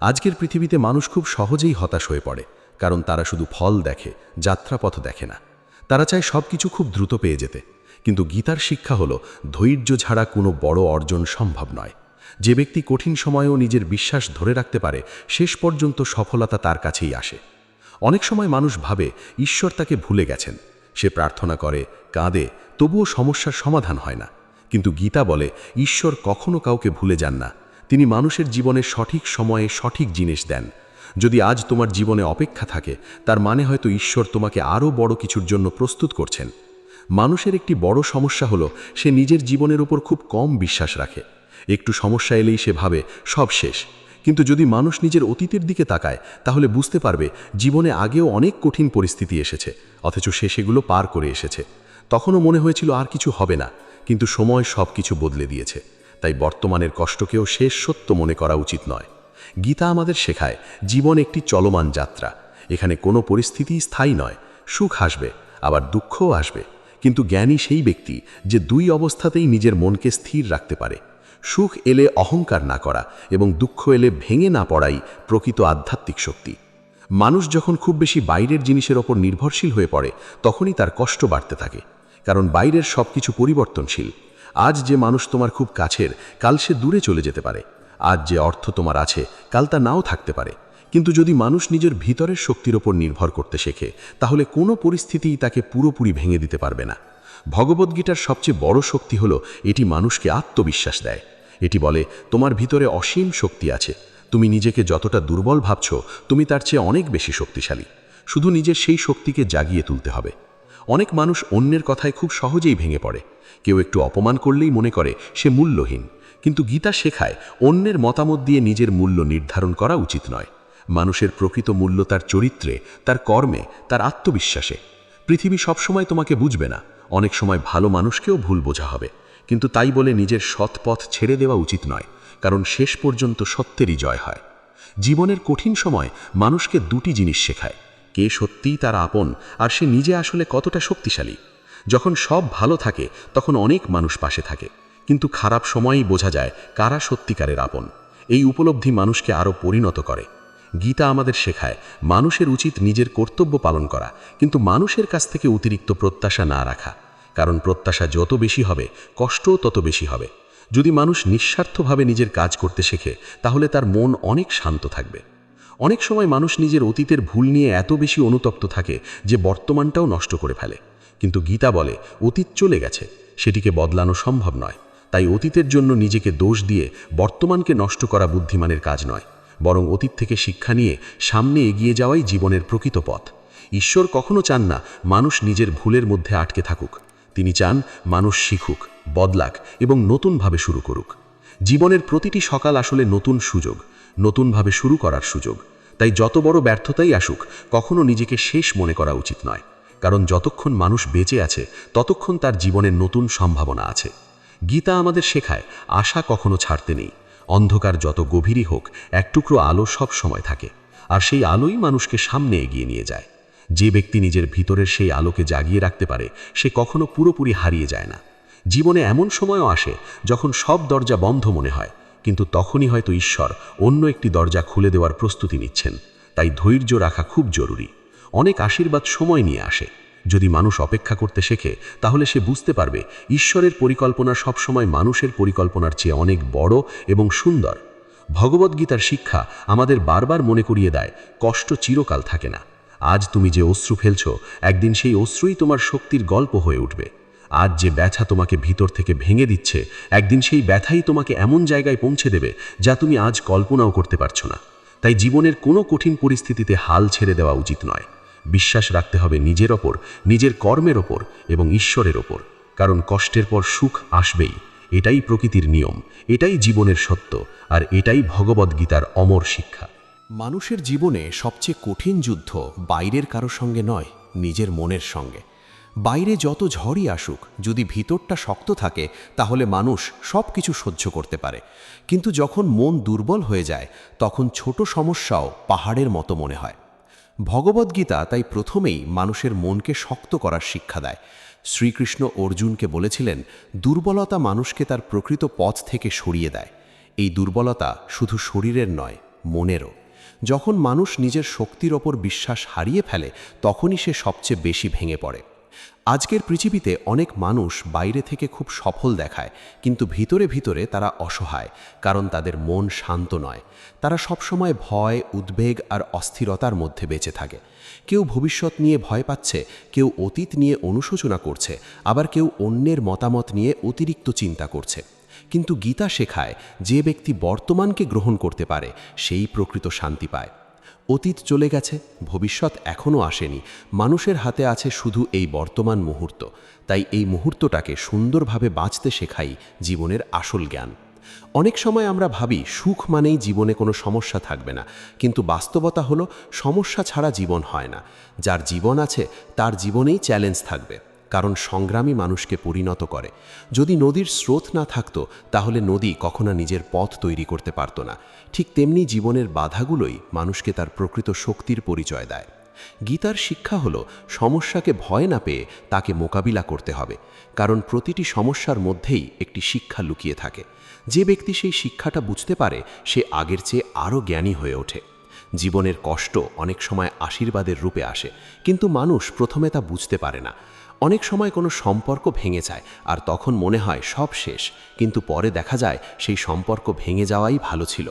আজকের পৃথিবীতে মানুষ খুব সহজেই হতাশ হয়ে পড়ে, কারণ তারা শুধু ফল দেখে, যাত্রাপথ দেখে না। তারা চায় সব কিছু খুব দ্রুত পেয়ে যেতে। কিন্তু গীতার শিক্ষা হলো, ধৈর্য ছাড়া কোনো বড় অর্জন সম্ভব নয়। যে ব্যক্তি কঠিন সময়েও নিজের বিশ্বাস ধরে রাখতে পারে, শেষ পর্যন্ত সফলতা তার কাছেই আসে। অনেক সময় মানুষ ভাবে ঈশ্বর তাকে ভুলে গেছেন। সে প্রার্থনা করে, কাঁদে, তবুও সমস্যার সমাধান হয় না। কিন্তু গীতা বলে, ঈশ্বর কখনো কাউকে ভুলে যান না। তিনি মানুষের জীবনে সঠিক সময়ে সঠিক জিনিস দেন। যদি আজ তোমার জীবনে অপেক্ষা থাকে, তার মানে হয়তো ঈশ্বর তোমাকে আরও বড় কিছুর জন্য প্রস্তুত করছেন। মানুষের একটি বড় সমস্যা হলো, সে নিজের জীবনের উপর খুব কম বিশ্বাস রাখে। একটু সমস্যা এলেই সে ভাবে সব শেষ। কিন্তু যদি মানুষ নিজের অতীতের দিকে তাকায়, তাহলে বুঝতে পারবে জীবনে আগেও অনেক কঠিন পরিস্থিতি এসেছে, অথচ সে সেগুলো পার করে এসেছে। তখনও মনে হয়েছিল আর কিছু হবে না, কিন্তু সময় সব কিছু বদলে দিয়েছে। তাই বর্তমানের কষ্টকেও শেষ সত্য মনে করা উচিত নয়। গীতা আমাদের শেখায়, জীবন একটি চলমান যাত্রা। এখানে কোনো পরিস্থিতি স্থায়ী নয়। সুখ আসবে, আবার দুঃখও আসবে। কিন্তু জ্ঞানী সেই ব্যক্তি যে দুই অবস্থাতেই নিজের মনকে স্থির রাখতে পারে। সুখ এলে অহংকার না করা এবং দুঃখ এলে ভেঙে না পড়াই প্রকৃত আধ্যাত্মিক শক্তি।
মানুষ যখন খুব বেশি বাইরের জিনিসের ওপর নির্ভরশীল হয়ে পড়ে তখনই তার কষ্ট বাড়তে থাকে, কারণ বাইরের সব কিছু পরিবর্তনশীল। আজ যে মানুষ তোমার খুব কাছের, কাল সে দূরে চলে যেতে পারে। আজ যে অর্থ তোমার আছে, কাল তা নাও থাকতে পারে। কিন্তু যদি মানুষ নিজের ভিতরের শক্তির ওপর নির্ভর করতে শেখে, তাহলে কোনো পরিস্থিতিই তাকে পুরোপুরি ভেঙে দিতে পারবে না। ভগবদ্গীতার সবচেয়ে বড় শক্তি হলো এটি মানুষকে আত্মবিশ্বাস দেয়। এটি বলে, তোমার ভিতরে অসীম শক্তি আছে। তুমি নিজেকে যতটা দুর্বল ভাবছ, তুমি তার চেয়ে অনেক বেশি শক্তিশালী। শুধু নিজের সেই শক্তিকে জাগিয়ে তুলতে হবে। অনেক মানুষ অন্যের কথায় খুব সহজেই ভেঙে পড়ে। কেউ একটু অপমান করলেই মনে করে সে মূল্যহীন। কিন্তু গীতা শেখায়, অন্যের মতামত দিয়ে নিজের মূল্য নির্ধারণ করা উচিত নয়। মানুষের প্রকৃত মূল্য তার চরিত্রে, তার কর্মে, তার আত্মবিশ্বাসে। পৃথিবী সবসময় তোমাকে বুঝবে না, অনেক সময় ভালো মানুষকেও ভুল বোঝা হবে। কিন্তু তাই বলে নিজের সৎ পথ ছেড়ে দেওয়া উচিত নয়, কারণ শেষ পর্যন্ত সত্যেরই জয় হয়। জীবনের কঠিন সময় মানুষকে দুটি জিনিস শেখায়: কে সত্যিই তার আপন, আর সে নিজে আসলে কতটা শক্তিশালী। যখন সব ভালো থাকে তখন অনেক মানুষ পাশে থাকে, কিন্তু খারাপ সময়ই বোঝা যায় কারা সত্যিকারের আপন। এই উপলব্ধি মানুষকে আরও পরিণত করে। গীতা আমাদের শেখায়, মানুষের উচিত নিজের কর্তব্য পালন করা, কিন্তু মানুষের কাছ থেকে অতিরিক্ত প্রত্যাশা না রাখা। কারণ প্রত্যাশা যত বেশি হবে, কষ্টও তত বেশি হবে। যদি মানুষ নিঃস্বার্থভাবে নিজের কাজ করতে শেখে, তাহলে তার মন অনেক শান্ত থাকবে। অনেক সময় মানুষ নিজের অতীতের ভুল নিয়ে এত বেশি অনুতপ্ত থাকে যে বর্তমানটাও নষ্ট করে ফেলে। কিন্তু গীতা বলে, অতীত চলে গেছে, সেটিকে বদলানো সম্ভব নয়। তাই অতীতের জন্য নিজেকে দোষ দিয়ে বর্তমানকে নষ্ট করা বুদ্ধিমানের কাজ নয়, বরং অতীত থেকে শিক্ষা নিয়ে সামনে এগিয়ে যাওয়াই জীবনের প্রকৃত পথ। ঈশ্বর কখনো চান না মানুষ নিজের ভুলের মধ্যে আটকে থাকুক। তিনি চান মানুষ শিখুক, বদলাক এবং নতুনভাবে শুরু করুক। জীবনের প্রতিটি সকাল আসলে নতুন সুযোগ, নতুনভাবে শুরু করার সুযোগ। তাই যত বড় ব্যর্থতাই আসুক, কখনো নিজেকে শেষ মনে করা উচিত নয়। কারণ যতক্ষণ মানুষ বেঁচে আছে, ততক্ষণ তার জীবনের নতুন সম্ভাবনা আছে। গীতা আমাদের শেখায়, আশা কখনো ছাড়তে নেই। অন্ধকার যত গভীরই হোক, এক টুকরো আলো সব সময় থাকে, আর সেই আলোই মানুষকে সামনে এগিয়ে নিয়ে যায়। যে ব্যক্তি নিজের ভিতরের সেই আলোকে জাগিয়ে রাখতে পারে, সে কখনো পুরোপুরি হারিয়ে যায় না। জীবনে এমন সময়ও আসে যখন সব দরজা বন্ধ মনে হয়, কিন্তু তখনই হয়তো ঈশ্বর অন্য একটি দরজা খুলে দেওয়ার প্রস্তুতি নিচ্ছেন। তাই ধৈর্য রাখা খুব জরুরি। অনেক আশীর্বাদ সময় নিয়ে আসে। যদি মানুষ অপেক্ষা করতে শেখে, তাহলে সে বুঝতে পারবে ঈশ্বরের পরিকল্পনা সবসময় মানুষের পরিকল্পনার চেয়ে অনেক বড় এবং সুন্দর। ভগবদ্গীতার শিক্ষা আমাদের বারবার মনে করিয়ে দেয়, কষ্ট চিরকাল থাকে না। আজ তুমি যে অশ্রু ফেলছ, একদিন সেই অশ্রুই তোমার শক্তির গল্প হয়ে উঠবে। আজ যে ব্যথা তোমাকে ভিতর থেকে ভেঙে দিচ্ছে, একদিন সেই ব্যথাই তোমাকে এমন জায়গায় পৌঁছে দেবে যা তুমি আজ কল্পনাও করতে পারছো না। তাই জীবনের কোনো কঠিন পরিস্থিতিতে হাল ছেড়ে দেওয়া উচিত নয়। বিশ্বাস রাখতে হবে নিজের ওপর, নিজের কর্মের ওপর এবং ঈশ্বরের ওপর। কারণ কষ্টের পর সুখ আসবেই। এটাই প্রকৃতির নিয়ম, এটাই জীবনের সত্য, আর এটাই ভগবদ্গীতার অমর শিক্ষা।
মানুষের জীবনে সবচেয়ে কঠিন যুদ্ধ বাইরের কারো সঙ্গে নয়, নিজের মনের সঙ্গে। বাইরে যত ঝড়ই আসুক, যদি ভিতরটা শক্ত থাকে, তাহলে মানুষ সব কিছু সহ্য করতে পারে। কিন্তু যখন মন দুর্বল হয়ে যায়, তখন ছোট সমস্যাও পাহাড়ের মতো মনে হয়। ভগবদ্গীতা তাই প্রথমেই মানুষের মনকে শক্ত করার শিক্ষা দেয়। শ্রীকৃষ্ণ অর্জুনকে বলেছিলেন, দুর্বলতা মানুষকে তার প্রকৃত পথ থেকে সরিয়ে দেয়। এই দুর্বলতা শুধু শরীরের নয়, মনেরও। যখন মানুষ নিজের শক্তির ওপর বিশ্বাস হারিয়ে ফেলে, তখনই সে সবচেয়ে বেশি ভেঙে পড়ে। আজকের পৃথিবীতে অনেক মানুষ বাইরে থেকে খুব সফল দেখায়, কিন্তু ভিতরে ভিতরে তারা অসহায়, কারণ তাদের মন শান্ত নয়। তারা সবসময় ভয়, উদ্বেগ আর অস্থিরতার মধ্যে বেঁচে থাকে। কেউ ভবিষ্যৎ নিয়ে ভয় পাচ্ছে, কেউ অতীত নিয়ে অনুশোচনা করছে, আবার কেউ অন্যের মতামত নিয়ে অতিরিক্ত চিন্তা করছে। কিন্তু গীতা শেখায়, যে ব্যক্তি বর্তমানকে গ্রহণ করতে পারে, সেই প্রকৃত শান্তি পায়। অতীত চলে গেছে, ভবিষ্যৎ এখনও আসেনি, মানুষের হাতে আছে শুধু এই বর্তমান মুহূর্ত। তাই এই মুহূর্তটাকে সুন্দরভাবে বাঁচতে শেখাই জীবনের আসল জ্ঞান। অনেক সময় আমরা ভাবি সুখ মানেই জীবনে কোনো সমস্যা থাকবে না, কিন্তু বাস্তবতা হলো সমস্যা ছাড়া জীবন হয় না। যার জীবন আছে তার জীবনেই চ্যালেঞ্জ থাকবে, কারণ সংগ্রামী মানুষকে পরিণত করে। যদি নদীর স্রোত না থাকতো, তাহলে নদী কখনো নিজের পথ তৈরি করতে পারত না। ঠিক তেমনি জীবনের বাধাগুলোই মানুষকে তার প্রকৃত শক্তির পরিচয় দেয়। গীতার শিক্ষা হলো, সমস্যাকে ভয় না পেয়ে তাকে মোকাবিলা করতে হবে, কারণ প্রতিটি সমস্যার মধ্যেই একটি শিক্ষা লুকিয়ে থাকে। যে ব্যক্তি সেই শিক্ষাটা বুঝতে পারে, সে আগের চেয়ে আরও জ্ঞানী হয়ে ওঠে।
জীবনের কষ্ট অনেক সময় আশীর্বাদের রূপে আসে, কিন্তু মানুষ প্রথমে তা বুঝতে পারে না। অনেক সময় কোনো সম্পর্ক ভেঙে যায় আর তখন মনে হয় সব শেষ, কিন্তু পরে দেখা যায় সেই সম্পর্ক ভেঙে যাওয়াই ভালো ছিল।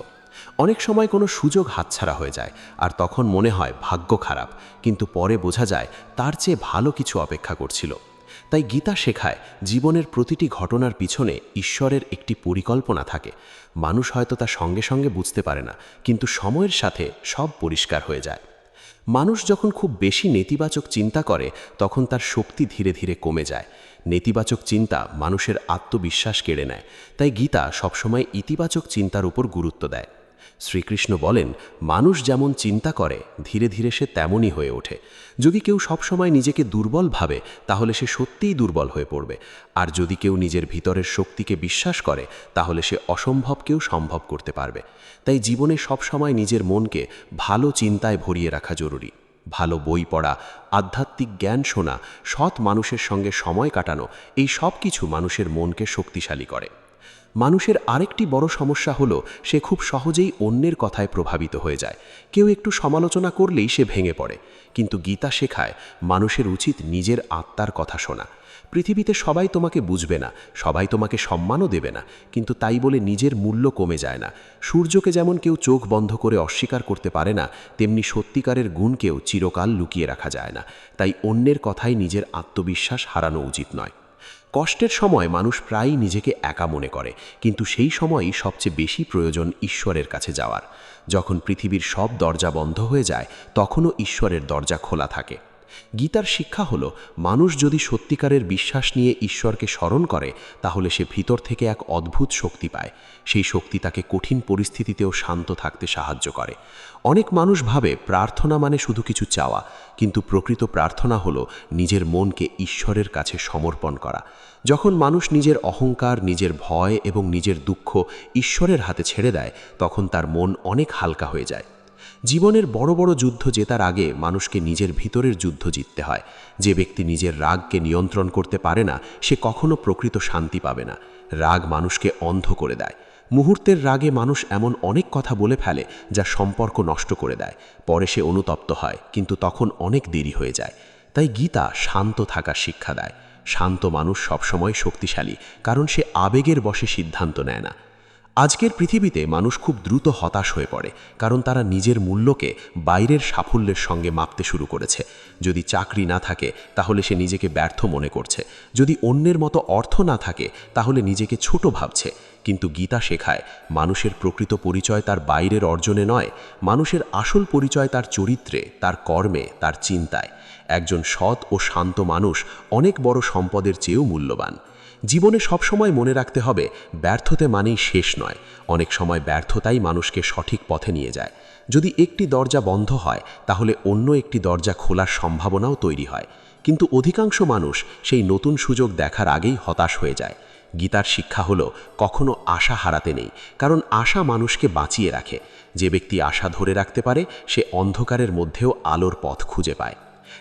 অনেক সময় কোনো সুযোগ হাতছাড়া হয়ে যায় আর তখন মনে হয় ভাগ্য খারাপ, কিন্তু পরে বোঝা যায় তার চেয়ে ভালো কিছু অপেক্ষা করছিল। তাই গীতা শেখায় জীবনের প্রতিটি ঘটনার পিছনে ঈশ্বরের একটি পরিকল্পনা থাকে। মানুষ হয়তো তা সঙ্গে সঙ্গে বুঝতে পারে না, কিন্তু সময়ের সাথে সব পরিষ্কার হয়ে যায়। মানুষ যখন খুব বেশি নেতিবাচক চিন্তা করে তখন তার শক্তি ধীরে ধীরে কমে যায়। নেতিবাচক চিন্তা মানুষের আত্মবিশ্বাস কেড়ে নেয়। তাই গীতা সবসময় ইতিবাচক চিন্তার উপর গুরুত্ব দেয়। শ্রীকৃষ্ণ বলেন, মানুষ যেমন চিন্তা করে ধীরে ধীরে সে তেমনই হয়ে ওঠে। যদি কেউ সবসময় নিজেকে দুর্বল ভাবে তাহলে সে সত্যিই দুর্বল হয়ে পড়বে, আর যদি কেউ নিজের ভিতরের শক্তিকে বিশ্বাস করে তাহলে সে অসম্ভবকেও সম্ভব করতে পারবে। তাই জীবনে সবসময় নিজের মনকে ভালো চিন্তায় ভরিয়ে রাখা জরুরি। ভালো বই পড়া, আধ্যাত্মিক জ্ঞান শোনা, সৎ মানুষের সঙ্গে সময় কাটানো, এই সব কিছু মানুষের মনকে শক্তিশালী করে। মানুষের আরেকটি বড় সমস্যা হলো সে খুব সহজেই অন্যের কথায় প্রভাবিত হয়ে যায়। কেউ একটু সমালোচনা করলেই সে ভেঙে পড়ে। কিন্তু গীতা শেখায় মানুষের উচিত নিজের আত্মার কথা শোনা। পৃথিবীতে সবাই তোমাকে বুঝবে না, সবাই তোমাকে সম্মানও দেবে না, কিন্তু তাই বলে নিজের মূল্য কমে যায় না। সূর্যকে যেমন কেউ চোখ বন্ধ করে অস্বীকার করতে পারে না, তেমনি সত্যিকারের গুণকেও চিরকাল লুকিয়ে রাখা যায় না। তাই অন্যের কথায় নিজের আত্মবিশ্বাস হারানো উচিত নয়। কষ্টের সময় মানুষ প্রায়ই নিজেকে একা মনে করে, কিন্তু সেই সময়ই সবচেয়ে বেশি প্রয়োজন ঈশ্বরের কাছে যাওয়ার। যখন পৃথিবীর সব দরজা বন্ধ হয়ে যায় তখনও ঈশ্বরের দরজা খোলা থাকে। গীতার শিক্ষা হলো, মানুষ যদি সত্যিকারের বিশ্বাস নিয়ে ঈশ্বরকে স্মরণ করে তাহলে সে ভিতর থেকে এক অদ্ভুত শক্তি পায়। সেই শক্তি তাকে কঠিন পরিস্থিতিতেও শান্ত থাকতে সাহায্য করে। অনেক মানুষ ভাবে প্রার্থনা মানে শুধু কিছু চাওয়া, কিন্তু প্রকৃত প্রার্থনা হলো নিজের মনকে ঈশ্বরের কাছে সমর্পণ করা। যখন মানুষ নিজের অহংকার, নিজের ভয় এবং নিজের দুঃখ ঈশ্বরের হাতে ছেড়ে দেয় তখন তার মন অনেক হালকা হয়ে যায়। জীবনের বড় বড় যুদ্ধ জেতার আগে মানুষকে নিজের ভিতরের যুদ্ধ জিততে হয়। যে ব্যক্তি নিজের রাগকে নিয়ন্ত্রণ করতে পারে না সে কখনো প্রকৃত শান্তি পাবে না। রাগ মানুষকে অন্ধ করে দেয়। মুহূর্তের রাগে মানুষ এমন অনেক কথা বলে ফেলে যা সম্পর্ক নষ্ট করে দেয়। পরে সে অনুতপ্ত হয়, কিন্তু তখন অনেক দেরি হয়ে যায়। তাই গীতা শান্ত থাকার শিক্ষা দেয়। শান্ত মানুষ সবসময় শক্তিশালী, কারণ সে আবেগের বশে সিদ্ধান্ত নেয় না। আজকের পৃথিবীতে মানুষ খুব দ্রুত হতাশ হয়ে পড়ে, কারণ তারা নিজের মূল্যকে বাইরের সাফল্যের সঙ্গে মাপতে শুরু করেছে। যদি চাকরি না থাকে তাহলে সে নিজেকে ব্যর্থ মনে করছে, যদি অন্যের মতো অর্থ না থাকে তাহলে নিজেকে ছোট ভাবছে। কিন্তু গীতা শেখায় মানুষের প্রকৃত পরিচয় তার বাইরের অর্জনে নয়, মানুষের আসল পরিচয় তার চরিত্রে, তার কর্মে, তার চিন্তায়। একজন সৎ ও শান্ত মানুষ অনেক বড় সম্পদের চেয়েও মূল্যবান। জীবনে সবসময় মনে রাখতে হবে, ব্যর্থতা মানেই শেষ নয়। অনেক সময় ব্যর্থতাই মানুষকে সঠিক পথে নিয়ে যায়। যদি একটি দরজা বন্ধ হয় তাহলে অন্য একটি দরজা খোলার সম্ভাবনাও তৈরি হয়, কিন্তু অধিকাংশ মানুষ সেই নতুন সুযোগ দেখার আগেই হতাশ হয়ে যায়। গীতার শিক্ষা হলো, কখনো আশা হারাতে নেই, কারণ আশা মানুষকে বাঁচিয়ে রাখে। যে ব্যক্তি আশা ধরে রাখতে পারে সে অন্ধকারের মধ্যেও আলোর পথ খুঁজে পায়।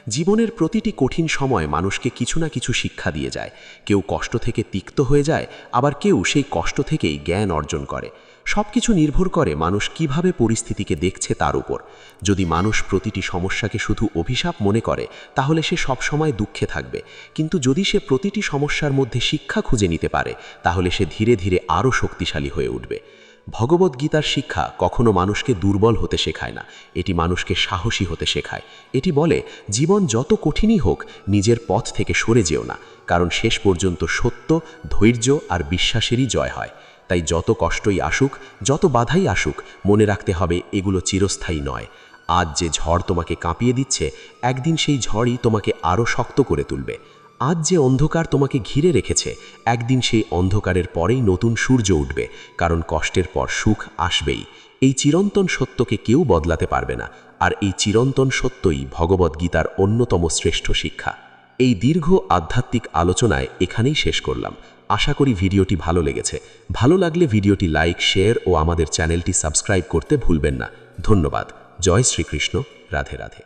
জীবনের প্রতিটি কঠিন সময় মানুষকে কিছু না কিছু শিক্ষা দিয়ে যায়। কেউ কষ্ট থেকে তিক্ত হয়ে যায়, আবার কেউ সেই কষ্ট থেকেই জ্ঞান অর্জন করে। সব কিছু নির্ভর করে মানুষ কিভাবে পরিস্থিতিকে দেখছে তার উপর। যদি মানুষ প্রতিটি সমস্যাকে শুধু অভিশাপ মনে করে তাহলে সে সবসময় দুঃখে থাকবে, কিন্তু যদি সে প্রতিটি সমস্যার মধ্যে শিক্ষা খুঁজে নিতে পারে তাহলে সে ধীরে ধীরে আরও শক্তিশালী হয়ে উঠবে। ভগবদ্গীতার শিক্ষা কখনো মানুষকে দুর্বল হতে শেখায় না, এটি মানুষকে সাহসী হতে শেখায়। এটি বলে, জীবন যত কঠিনই হোক নিজের পথ থেকে সরে যেও না, কারণ শেষ পর্যন্ত সত্য, ধৈর্য আর বিশ্বাসেরই জয় হয়। তাই যত কষ্টই আসুক, যত বাধাই আসুক, মনে রাখতে হবে এগুলো চিরস্থায়ী নয়। আজ যে ঝড় তোমাকে কাঁপিয়ে দিচ্ছে, একদিন সেই ঝড়ই তোমাকে আরও শক্ত করে তুলবে। আজ যে অন্ধকার তোমাকে ঘিরে রেখেছে, একদিন সেই অন্ধকারের পরেই নতুন সূর্য উঠবে, কারণ কষ্টের পর সুখ আসবেই। এই চিরন্তন সত্যকে কেউ বদলাতে পারবে না, আর এই চিরন্তন সত্যই ভগবদ্গীতার অন্যতম শ্রেষ্ঠ শিক্ষা। এই দীর্ঘ আধ্যাত্মিক আলোচনায় এখানেই শেষ করলাম। আশা করি ভিডিওটি ভালো লেগেছে। ভালো লাগলে ভিডিওটি লাইক, শেয়ার ও আমাদের চ্যানেলটি সাবস্ক্রাইব করতে ভুলবেন না। ধন্যবাদ। জয় শ্রীকৃষ্ণ। রাধে রাধে।